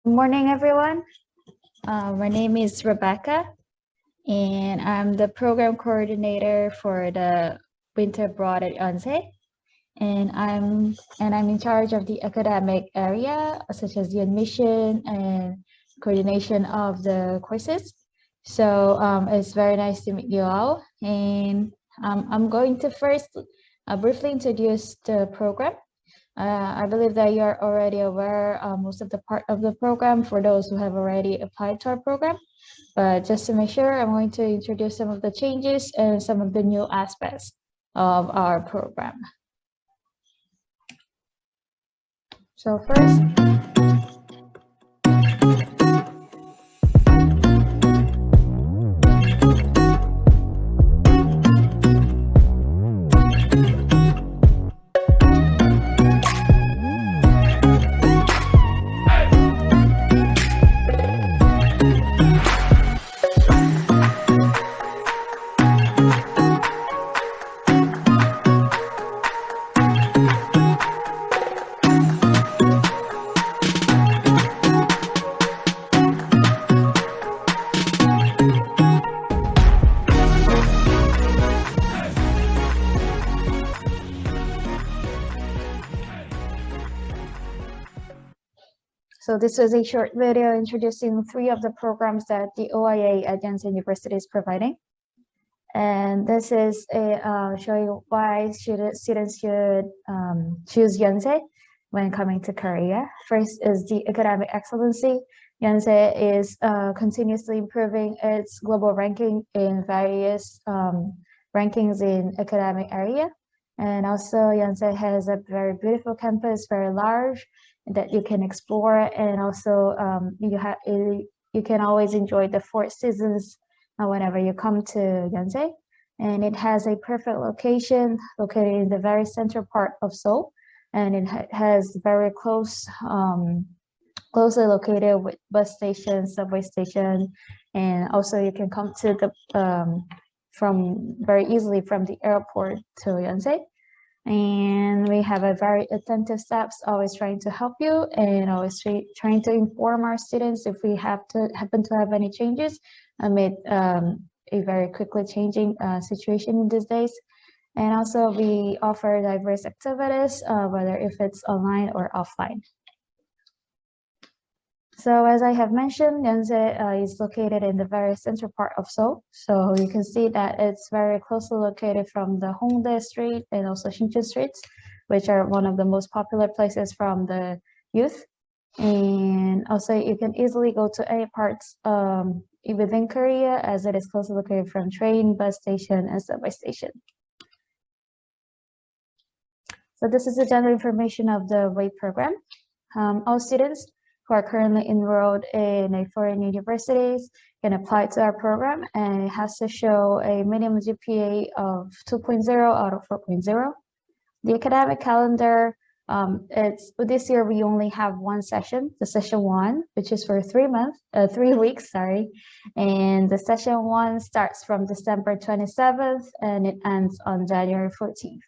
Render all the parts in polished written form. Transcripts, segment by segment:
Good morning, everyone. My name is Rebecca, and I'm the program coordinator for the Winter Abroad at Yonsei. And I'm in charge of the academic area, such as the admission and coordination of the courses. So it's very nice to meet you all. And I'm going to first briefly introduce the program. I believe that you're already aware most of the part of the program for those who have already applied to our program. But just to make sure, I'm going to introduce some of the changes and some of the new aspects of our program. So first, so this was a short video introducing 3 of the programs that the OIA at Yonsei University is providing. And this is showing why students should choose Yonsei when coming to Korea. First is the academic excellency. Yonsei is continuously improving its global ranking in various rankings in academic area. And also Yonsei has a very beautiful campus, very large, that you can explore. And also you can always enjoy the 4 seasons whenever you come to Yonsei. And it has a perfect location located in the very central part of Seoul. And it has very closely located with bus station, subway station. And also you can come to the from very easily from the airport to Yonsei. And we have a very attentive staff always trying to help you and always trying to inform our students if we happen to have any changes amid a very quickly changing situation in these days. And also we offer diverse activities, whether if it's online or offline. So as I have mentioned, Yonsei is located in the very central part of Seoul. So you can see that it's very closely located from the Hongdae Street and also Shinchon Streets, which are one of the most popular places from the youth. And also you can easily go to any parts within Korea as it is closely located from train, bus station, and subway station. So this is the general information of the WAY program. All students who are currently enrolled in a foreign universities can apply to our program, and it has to show a minimum GPA of 2.0 out of 4.0. The academic calendar, this year we only have one session, the session 1, which is for 3 weeks, and the session 1 starts from December 27th and it ends on January 14th.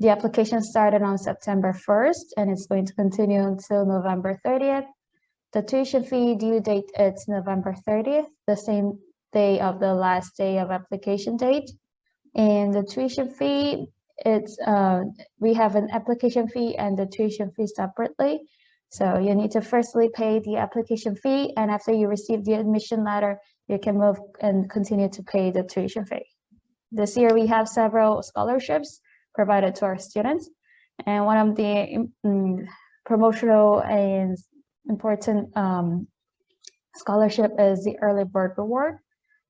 The application started on September 1st and it's going to continue until November 30th. The tuition fee due date is November 30th, the same day of the last day of application date. And the tuition fee, we have an application fee and the tuition fee separately. So you need to firstly pay the application fee, and after you receive the admission letter, you can move and continue to pay the tuition fee. This year we have several scholarships provided to our students, and one of the promotional and important scholarship is the early bird reward.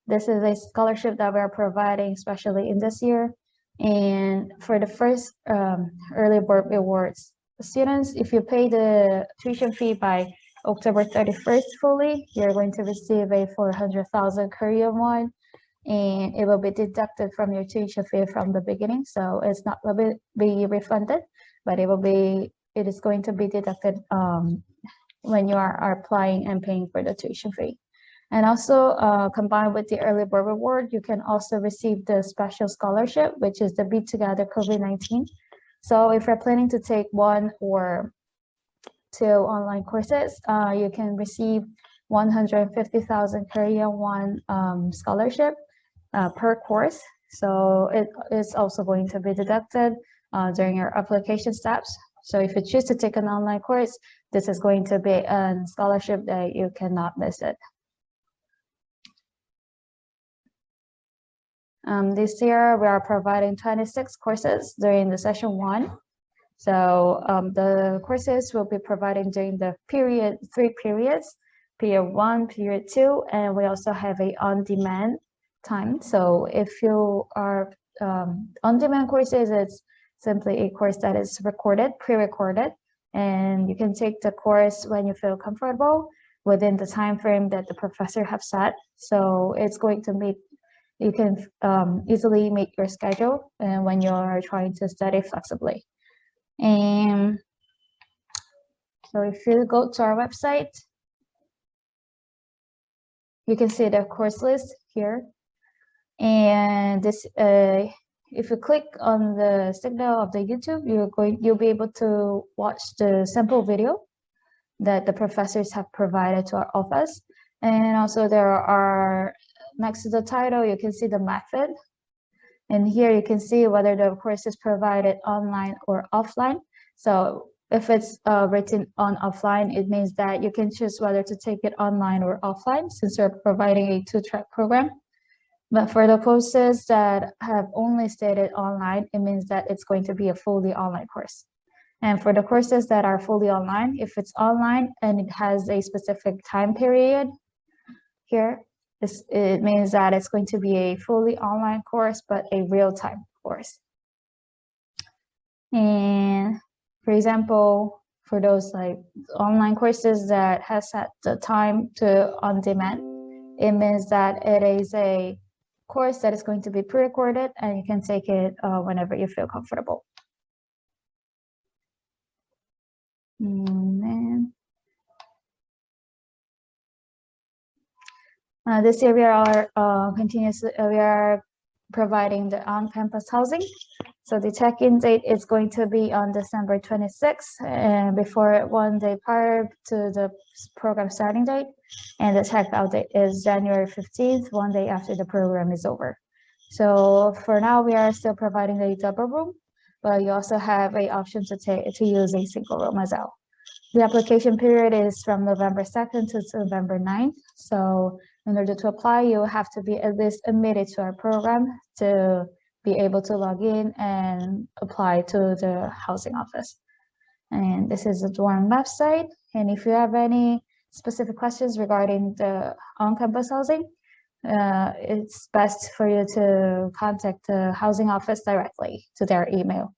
This is a scholarship that we are providing especially in this year. And for the first early bird rewards students, if you pay the tuition fee by October 31st fully, you're going to receive a 400,000 Korean won, and it will be deducted from your tuition fee from the beginning. So it's not will be refunded, but it is going to be deducted when you are applying and paying for the tuition fee. And also combined with the early bird reward, you can also receive the special scholarship, which is the Be Together COVID-19. So if you're planning to take 1 or 2 online courses, you can receive 150,000 Korean won scholarship per course. So it is also going to be deducted during your application steps. So if you choose to take an online course, this is going to be a scholarship that you cannot miss it. This year, we are providing 26 courses during the session 1. So the courses will be providing during the 3 periods, period 1, period 2, and we also have a on-demand time. So if you are on-demand courses, it's simply a course that is recorded, pre-recorded, and you can take the course when you feel comfortable within the time frame that the professor have set. So it's going to make you can easily make your schedule and when you're trying to study flexibly. And so if you go to our website, you can see the course list here. And this, if you click on the signal of the YouTube, you'll be able to watch the sample video that the professors have provided to our office. And also there are, next to the title, you can see the method. And here you can see whether the course is provided online or offline. So if it's written on offline, it means that you can choose whether to take it online or offline since we're providing a 2-track program. But for the courses that have only stated online, it means that it's going to be a fully online course. And for the courses that are fully online, if it's online and it has a specific time period here, it means that it's going to be a fully online course, but a real-time course. And for example, for those like online courses that has set the time to on demand, it means that it is a course that is going to be pre-recorded and you can take it whenever you feel comfortable. This year we are providing the on-campus housing. So the check-in date is going to be on December 26th and before 1 day prior to the program starting date. And the checkout date is January 15th, 1 day after the program is over. So for now, we are still providing a double room, but you also have an option to use a single room as well. The application period is from November 2nd to November 9th. So in order to apply, you have to be at least admitted to our program to be able to log in and apply to the housing office. And this is the dorm website. And if you have any specific questions regarding the on-campus housing, it's best for you to contact the housing office directly to their email.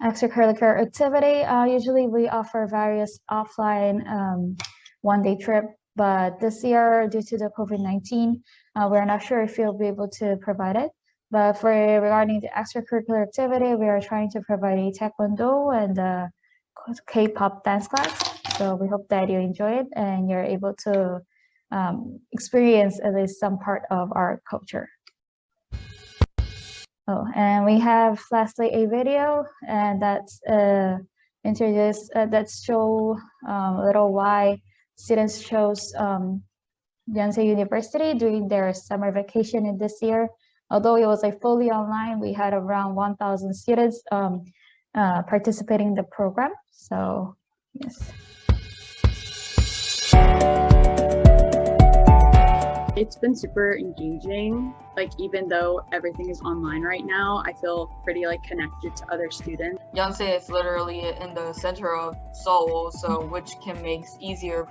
Extracurricular activity, usually we offer various offline one-day trip, but this year due to the COVID-19, we're not sure if you'll be able to provide it. But regarding the extracurricular activity, we are trying to provide a taekwondo and a K-pop dance class. So we hope that you enjoy it and you're able to experience at least some part of our culture. Oh, and we have lastly a video, and that's that show a little why students chose Yonsei University during their summer vacation in this year. Although it was like fully online, we had around 1,000 students participating in the program. So yes. It's been super engaging. Like even though everything is online right now, I feel pretty like connected to other students. Yonsei is literally in the center of Seoul, so which can make it easier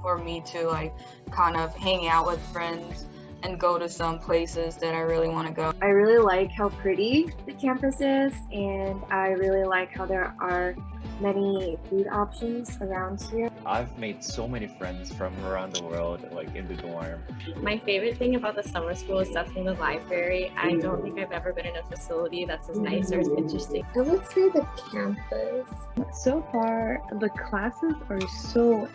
for me to like kind of hang out with friends and go to some places that I really want to go. I really like how pretty the campus is, and I really like how there are many food options around here. I've made so many friends from around the world, like in the dorm. My favorite thing about the summer school is definitely the library. I don't think I've ever been in a facility that's as nice or as interesting. I would say the campus. So far, the classes are so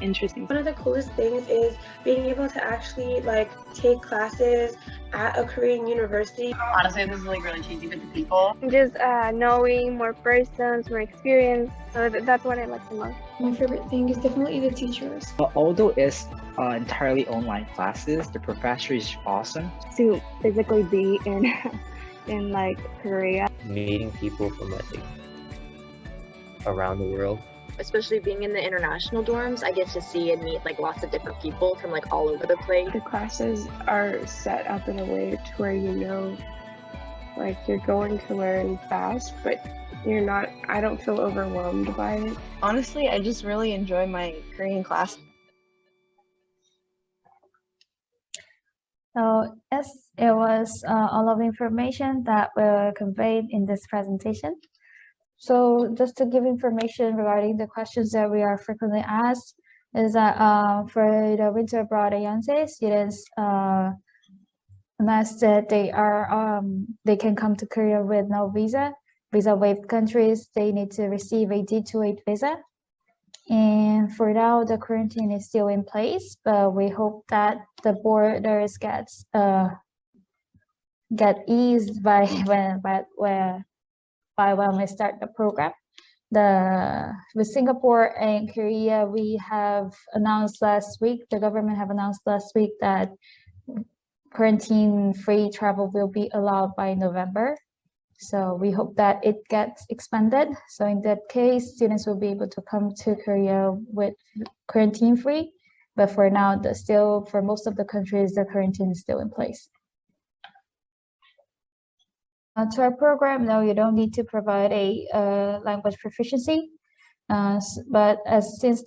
interesting. One of the coolest things is being able to actually like take classes at a Korean university. Honestly, this is like really changing with the people. Just knowing more persons, more experience. So that's what I like the most. My favorite thing is definitely the teachers. Although it's entirely online classes, the professor is awesome. To physically be in like Korea. Meeting people from like around the world. Especially being in the international dorms, I get to see and meet like lots of different people from like all over the place. The classes are set up in a way to where you know like you're going to learn fast, but I don't feel overwhelmed by it. Honestly, I just really enjoy my Korean class. So yes, it was all of the information that were conveyed in this presentation. So just to give information regarding the questions that we are frequently asked is that for the winter abroad at Yonsei, students announced that they can come to Korea with no visa. Visa waived countries, they need to receive a D28 visa. And for now, the quarantine is still in place, but we hope that the borders get eased by when we start the program. With Singapore and Korea, we have announced last week, the government have announced last week that quarantine-free travel will be allowed by November. So we hope that it gets expanded. So in that case, students will be able to come to Korea with quarantine-free. But for now, for most of the countries, the quarantine is still in place. To our program, no, you don't need to provide a language proficiency. But since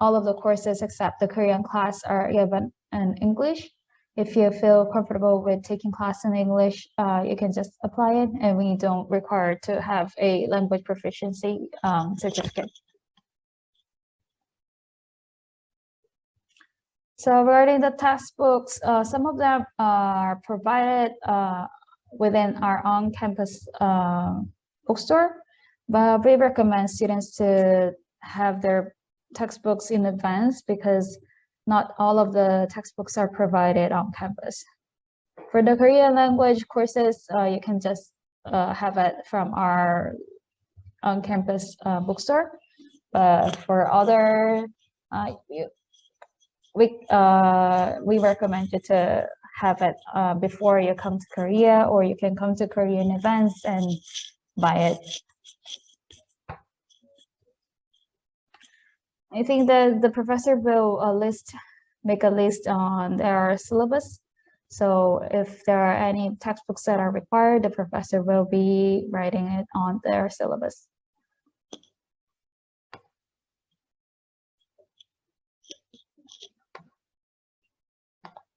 all of the courses except the Korean class are given in English, if you feel comfortable with taking class in English, you can just apply it, and we don't require to have a language proficiency certificate. So regarding the textbooks, some of them are provided within our on-campus bookstore, but we recommend students to have their textbooks in advance because not all of the textbooks are provided on campus. For the Korean language courses, you can just have it from our on-campus bookstore. But for other, we recommend you to have it before you come to Korea, or you can come to Korea in advance and buy it. I think that the professor will make a list on their syllabus. So if there are any textbooks that are required, the professor will be writing it on their syllabus.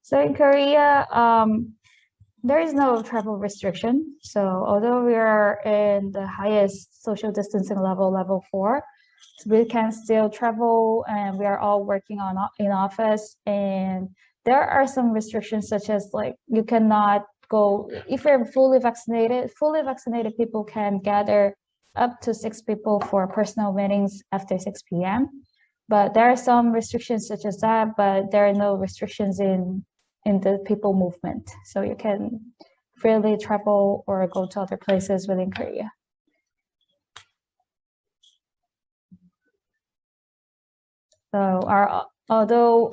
So in Korea, there is no travel restriction. So although we are in the highest social distancing level, level 4, we can still travel, and we are all working in office. And there are some restrictions, such as like you cannot go if you're fully vaccinated. Fully vaccinated people can gather up to 6 people for personal meetings after 6 p.m. But there are some restrictions such as that, but there are no restrictions in the people movement. So you can freely travel or go to other places within Korea. So although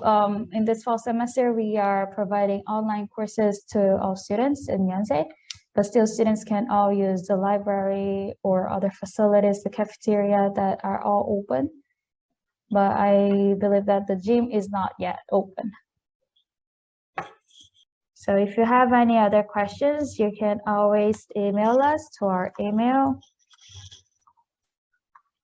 in this fall semester, we are providing online courses to all students in Yonsei, but still students can all use the library or other facilities, the cafeteria that are all open. But I believe that the gym is not yet open. So if you have any other questions, you can always email us to our email.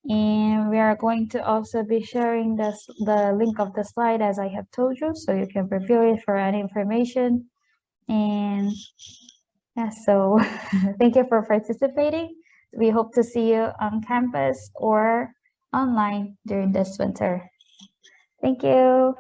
And we are going to also be sharing the link of the slide as I have told you, so you can review it for any information. And yeah, so thank you for participating. We hope to see you on campus or online during this winter. Thank you.